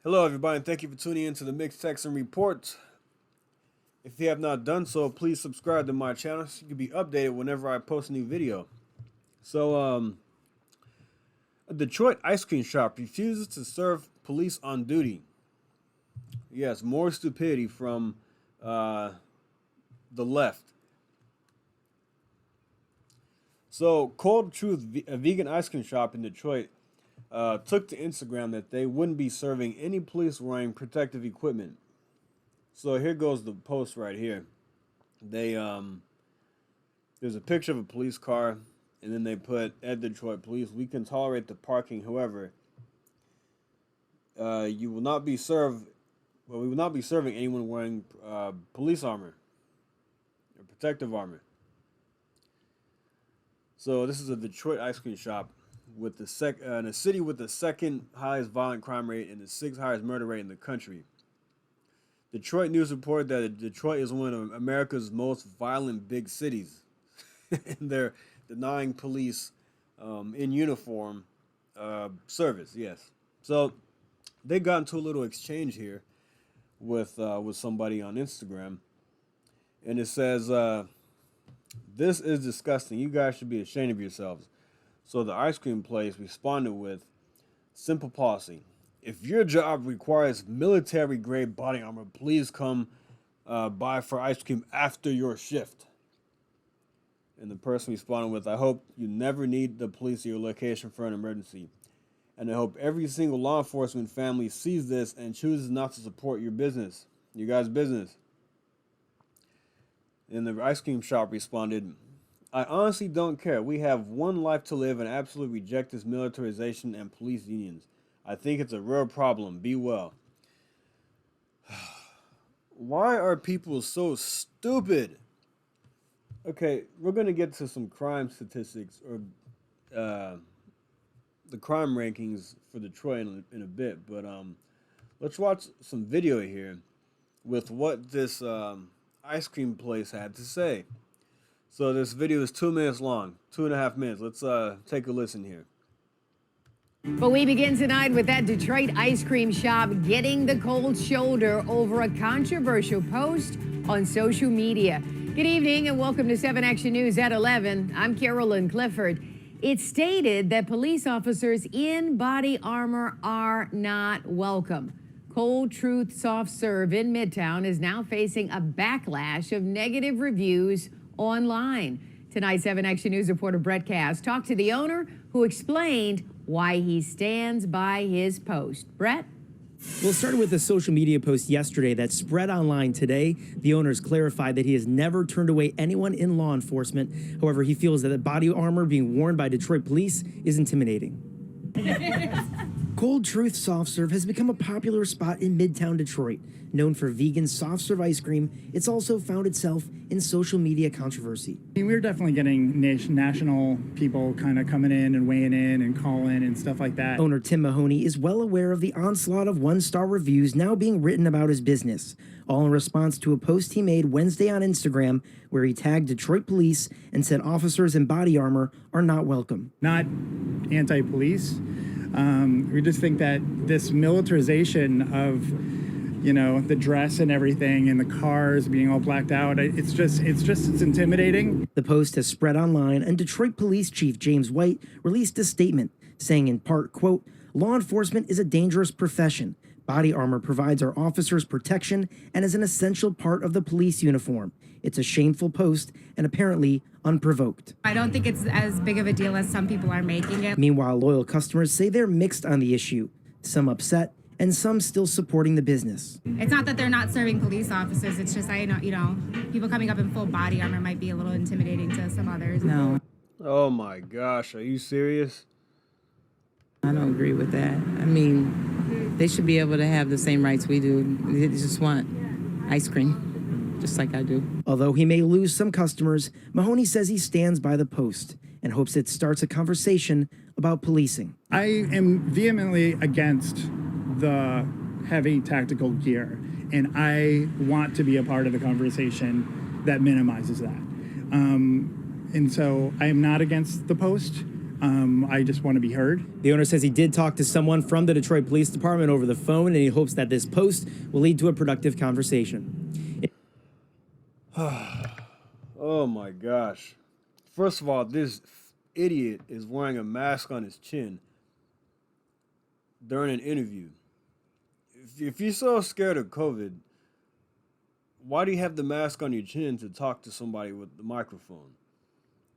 Hello, everybody, and thank you for tuning in to the Mixed Texan Report. If you have not done so, please subscribe to my channel so you can be updated whenever I post a new video. A Detroit ice cream shop refuses to serve police on duty. Yes, more stupidity from the left. So, Cold Truth, a vegan ice cream shop in Detroit, took to Instagram that they wouldn't be serving any police wearing protective equipment. So here goes the post right here. They there's a picture of a police car, and then they put at Detroit Police, we can tolerate the parking. However, you will not be served. Well, we will not be serving anyone wearing police armor or protective armor. So this is a Detroit ice cream shop with the in a city with the second highest violent crime rate and the sixth highest murder rate in the country. Detroit News reported that Detroit is one of America's most violent big cities, and they're denying police in uniform service. Yes, so they got into a little exchange here with somebody on Instagram, and it says, "This is disgusting. You guys should be ashamed of yourselves." So the ice cream place responded with simple policy. If your job requires military-grade body armor, please come by for ice cream after your shift. And the person responded with, I hope you never need the police at your location for an emergency. And I hope every single law enforcement family sees this and chooses not to support your business, your guys' business. And the ice cream shop responded, I honestly don't care. We have one life to live and absolutely reject this militarization and police unions. I think it's a real problem. Be well. Why are people so stupid? Okay, we're going to get to some crime statistics or the crime rankings for Detroit in a bit, but let's watch some video here with what this ice cream place had to say. So this video is 2 minutes long, 2.5 minutes. Let's take a listen here. But we begin tonight with that Detroit ice cream shop getting the cold shoulder over a controversial post on social media. Good evening and welcome to 7 Action News at 11. I'm Carolyn Clifford. It's stated that police officers in body armor are not welcome. Cold Truth Soft Serve in Midtown is now facing a backlash of negative reviews online. Tonight, 7 Action News reporter Brett Cass talked to the owner who explained why he stands by his post. Brett? Well, it started with a social media post yesterday that spread online today. The owners clarified that he has never turned away anyone in law enforcement. However, he feels that the body armor being worn by Detroit police is intimidating. Cold Truth Soft Serve has become a popular spot in Midtown Detroit. Known for vegan soft serve ice cream, it's also found itself in social media controversy. We're definitely getting national people kind of coming in and weighing in and calling and stuff like that. Owner Tim Mahoney is well aware of the onslaught of one-star reviews now being written about his business, all in response to a post he made Wednesday on Instagram where he tagged Detroit police and said officers in body armor are not welcome. Not anti-police. We just think that this militarization of, the dress and everything and the cars being all blacked out, it's intimidating. The post has spread online, and Detroit Police Chief James White released a statement saying in part, quote, law enforcement is a dangerous profession. Body armor provides our officers protection and is an essential part of the police uniform. It's a shameful post and apparently unprovoked. I don't think it's as big of a deal as some people are making it. Meanwhile, loyal customers say they're mixed on the issue, some upset and some still supporting the business. It's not that they're not serving police officers. It's just, people coming up in full body armor might be a little intimidating to some others. No, Oh my gosh, are you serious? I don't agree with that. I mean, they should be able to have the same rights we do. They just want ice cream, just like I do. Although he may lose some customers, Mahoney says he stands by the post and hopes it starts a conversation about policing. I am vehemently against the heavy tactical gear, and I want to be a part of the conversation that minimizes that. And so I am not against the post. I just want to be heard. The owner says he did talk to someone from the Detroit Police Department over the phone, and he hopes that this post will lead to a productive conversation. Oh my gosh. First of all, this idiot is wearing a mask on his chin during an interview. If you're so scared of COVID, why do you have the mask on your chin to talk to somebody with the microphone?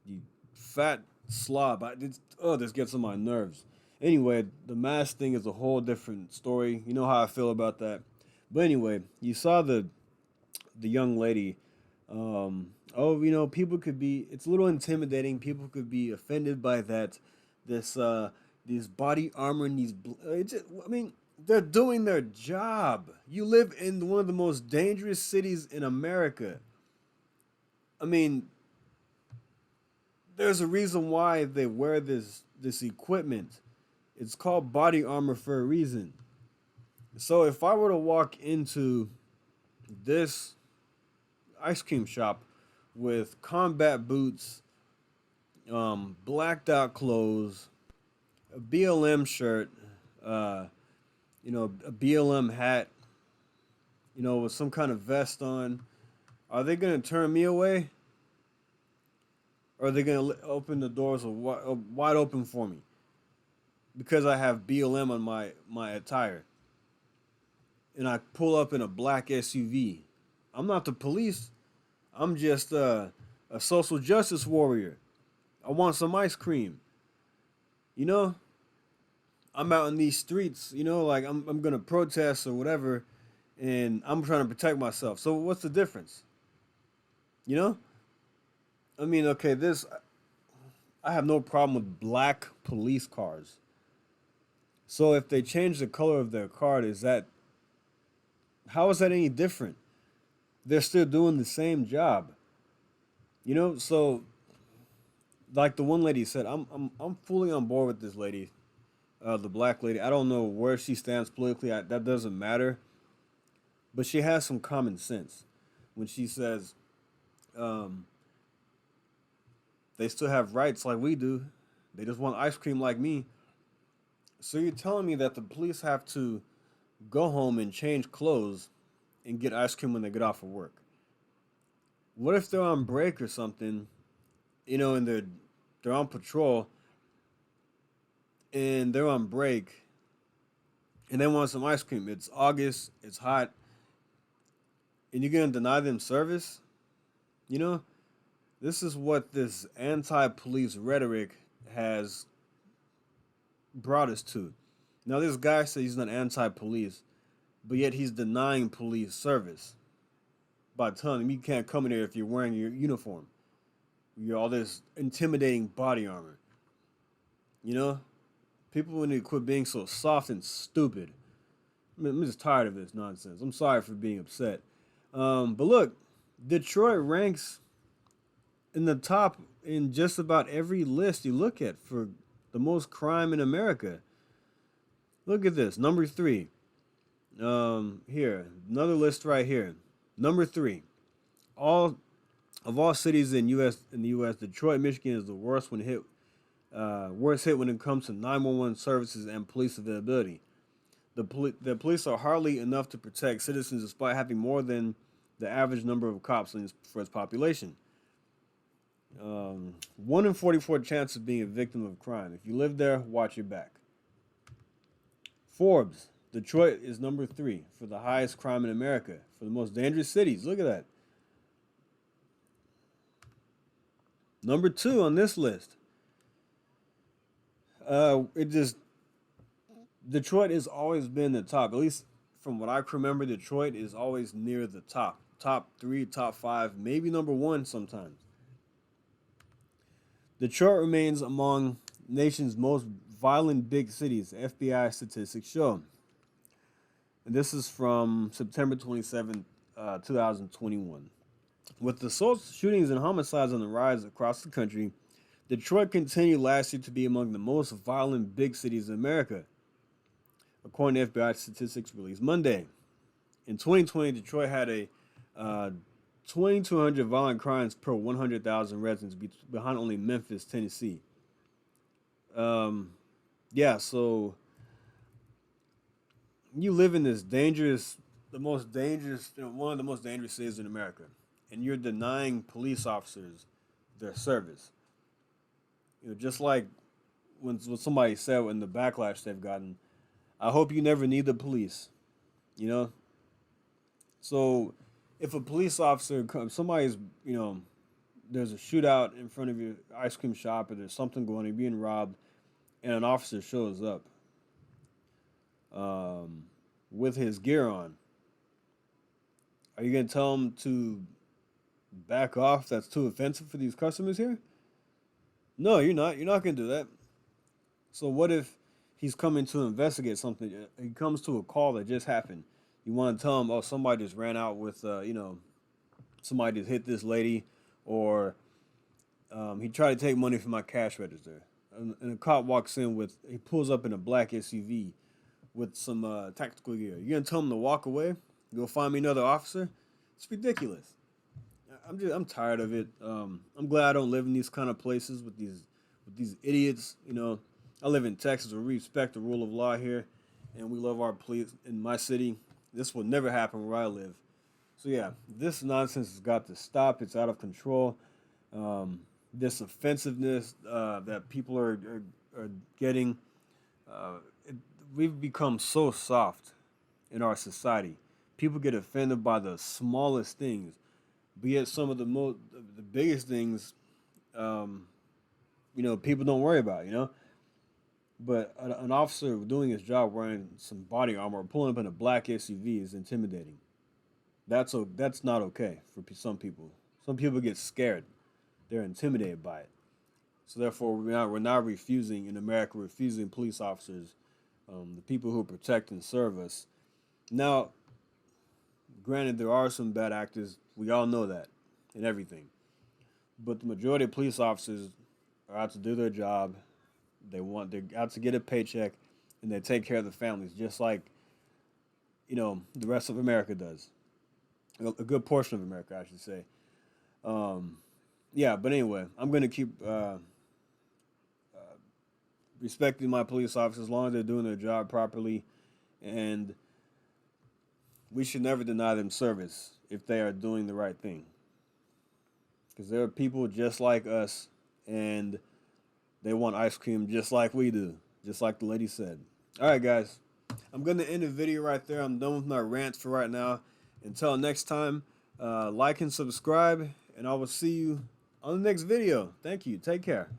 You fat slob. This gets on my nerves. Anyway, the mask thing is a whole different story. You know how I feel about that. But anyway, you saw the young lady. People could be. It's a little intimidating. People could be offended by that. These body armor and these. They're doing their job. You live in one of the most dangerous cities in America. I mean, there's a reason why they wear this equipment. It's called body armor for a reason. So if I were to walk into this ice cream shop with combat boots, blacked out clothes, a BLM shirt, a BLM hat, with some kind of vest on, are they going to turn me away? Or are they going to open the doors wide open for me? Because I have BLM on my attire. And I pull up in a black SUV. I'm not the police. I'm just a social justice warrior. I want some ice cream. I'm out in these streets, I'm going to protest or whatever, and I'm trying to protect myself. So what's the difference? I have no problem with black police cars. So if they change the color of their car, how is that any different? They're still doing the same job. So like the one lady said, I'm fully on board with this lady. The black lady, I don't know where she stands politically. That doesn't matter. But she has some common sense when she says they still have rights like we do. They just want ice cream like me. So you're telling me that the police have to go home and change clothes and get ice cream when they get off of work? What if they're on break or something, and they're on patrol, and they're on break, and they want some ice cream? It's August, it's hot, and you're going to deny them service? This is what this anti-police rhetoric has brought us to. Now, this guy says he's not anti-police, but yet he's denying police service by telling them you can't come in here if you're wearing your uniform. You're all this intimidating body armor. People need to quit being so soft and stupid. I'm just tired of this nonsense. I'm sorry for being upset. But look, Detroit ranks in the top in just about every list you look at for the most crime in America. Look at this. Number 3. Here, another list right here. Number 3. All cities in the U.S., Detroit, Michigan is the worst hit when it comes to 911 services and police availability. The police are hardly enough to protect citizens despite having more than the average number of cops for its population. 1 in 44 chance of being a victim of crime. If you live there, watch your back. Forbes, Detroit is number 3 for the highest crime in America, for the most dangerous cities. Look at that. Number 2 on this list. Detroit has always been the top. At least from what I can remember, Detroit is always near the top. Top 3, top 5, maybe number 1 sometimes. Detroit remains among nation's most violent big cities, FBI statistics show. And this is from September 27, 2021. With the assaults, shootings, and homicides on the rise across the country, Detroit continued last year to be among the most violent big cities in America, according to FBI statistics released Monday. In 2020, Detroit had a 2,200 violent crimes per 100,000 residents, behind only Memphis, Tennessee. Yeah, so you live in this one of the most dangerous cities in America, and you're denying police officers their service. Just like when somebody said in the backlash they've gotten, I hope you never need the police. You know, so if a police officer comes, there's a shootout in front of your ice cream shop, or there's something going, you're being robbed, and an officer shows up with his gear on, are you gonna tell him to back off? That's too offensive for these customers here. No, you're not. You're not gonna do that. So what if he's coming to investigate something? He comes to a call that just happened. You want to tell him, oh, somebody just ran out with, somebody just hit this lady, or he tried to take money from my cash register. And a cop walks in he pulls up in a black SUV with some tactical gear. You gonna tell him to walk away? Go find me another officer? It's ridiculous. I'm tired of it. I'm glad I don't live in these kind of places with these idiots. I live in Texas where we respect the rule of law here, and we love our police. In my city, this will never happen where I live. So yeah, this nonsense has got to stop. It's out of control. This offensiveness that people are getting, we've become so soft in our society. People get offended by the smallest things, be it some of the biggest things. People don't worry about. But an officer doing his job wearing some body armor or pulling up in a black SUV is intimidating. That's not okay for some people. Some people get scared. They're intimidated by it. So therefore, we're not refusing in America, refusing police officers, the people who protect and serve us. Now, granted, there are some bad actors. We all know that and everything. But the majority of police officers are out to do their job. They're out to get a paycheck, and they take care of the families, just like, the rest of America does. A good portion of America, I should say. Yeah, but anyway, I'm going to keep respecting my police officers as long as they're doing their job properly, and we should never deny them service if they are doing the right thing. Because there are people just like us, and they want ice cream just like we do, just like the lady said. All right, guys, I'm going to end the video right there. I'm done with my rants for right now. Until next time, like and subscribe, and I will see you on the next video. Thank you. Take care.